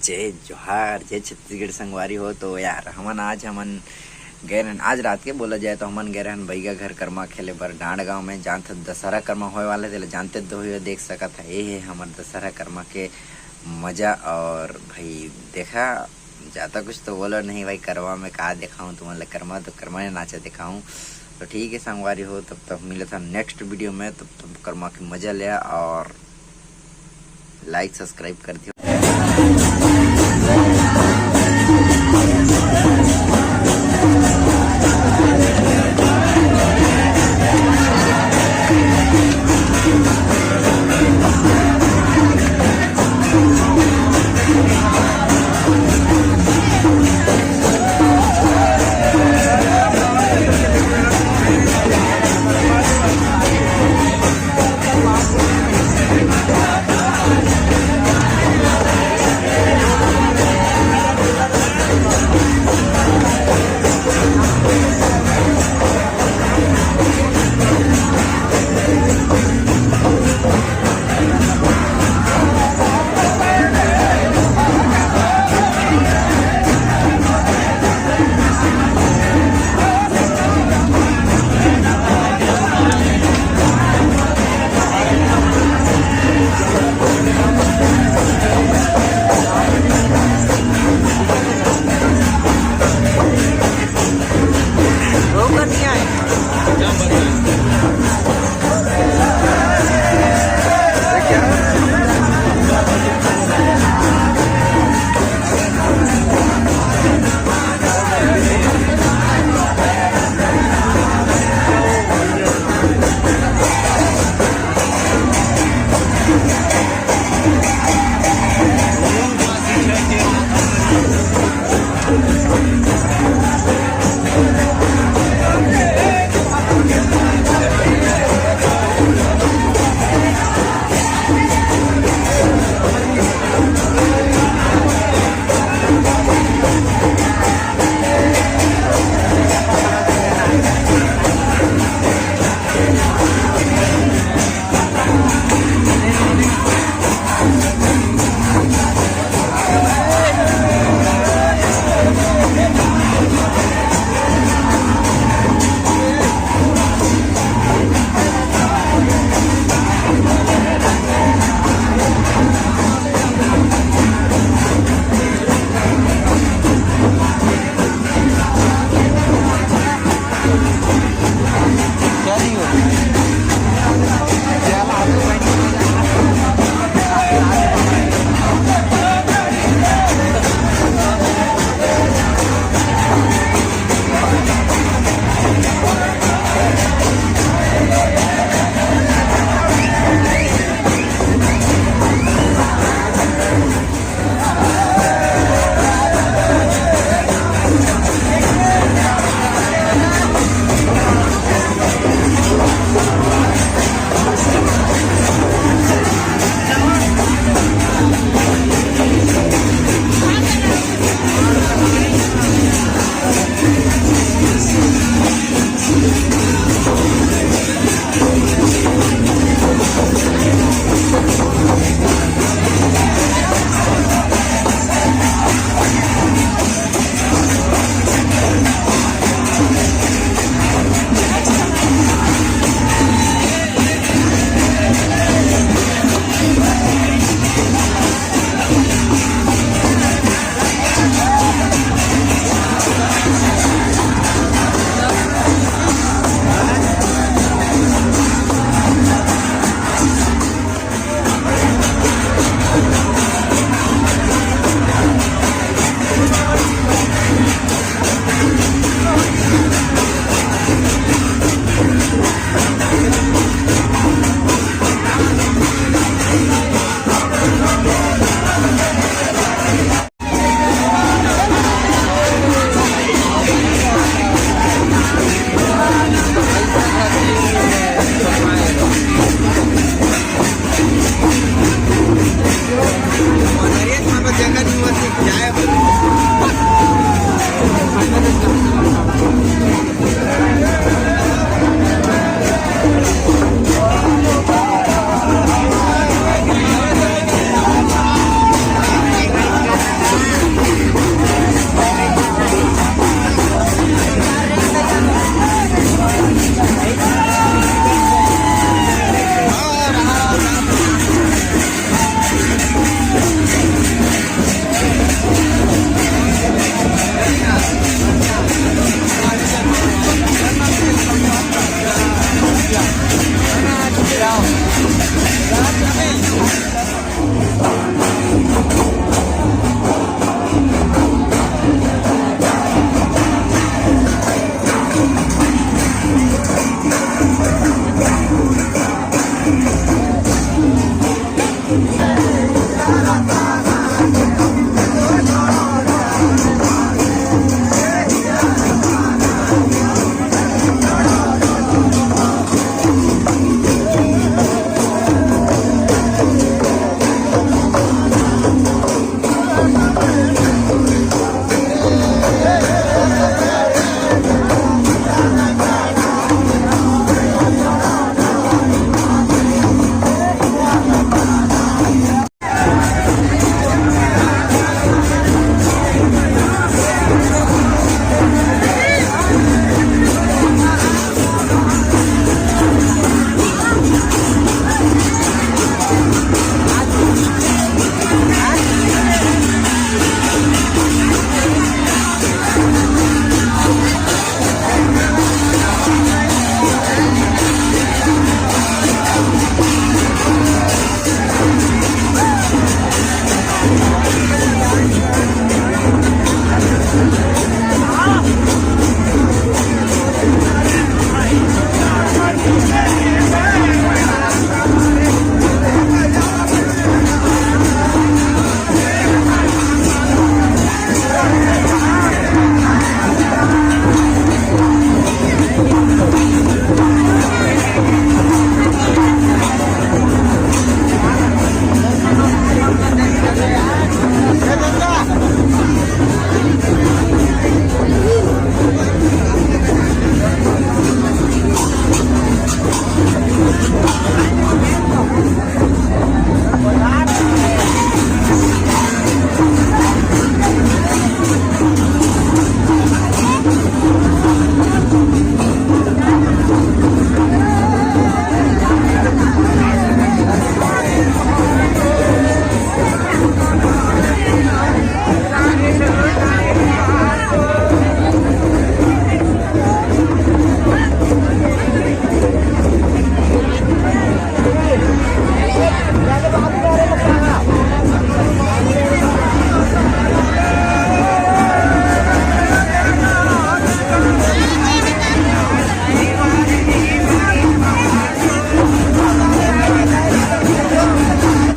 जय जोहार, जय छत्तीसगढ़ संगवारी हो। तो यार हमन गए रहन आज रात के बोला जाए तो हमन गए रहन भैया घर कर्मा खेले बर डांड गांव में। जानते दशहरा कर्मा होए वाला थे, जानते तो हो देख सकत है। ये है हमारे दशहरा कर्मा के मजा। और भाई देखा जाता कुछ तो बोलो नहीं भाई, करवा में कहा दिखाऊं तुम्हारे कर्मा, तो कर्मा ने नाचा दिखाऊं। तो ठीक है संगवारी हो, तब तक मिले था नेक्स्ट वीडियो में। तब कर्मा की मजा लिया और लाइक सब्सक्राइब कर दियो।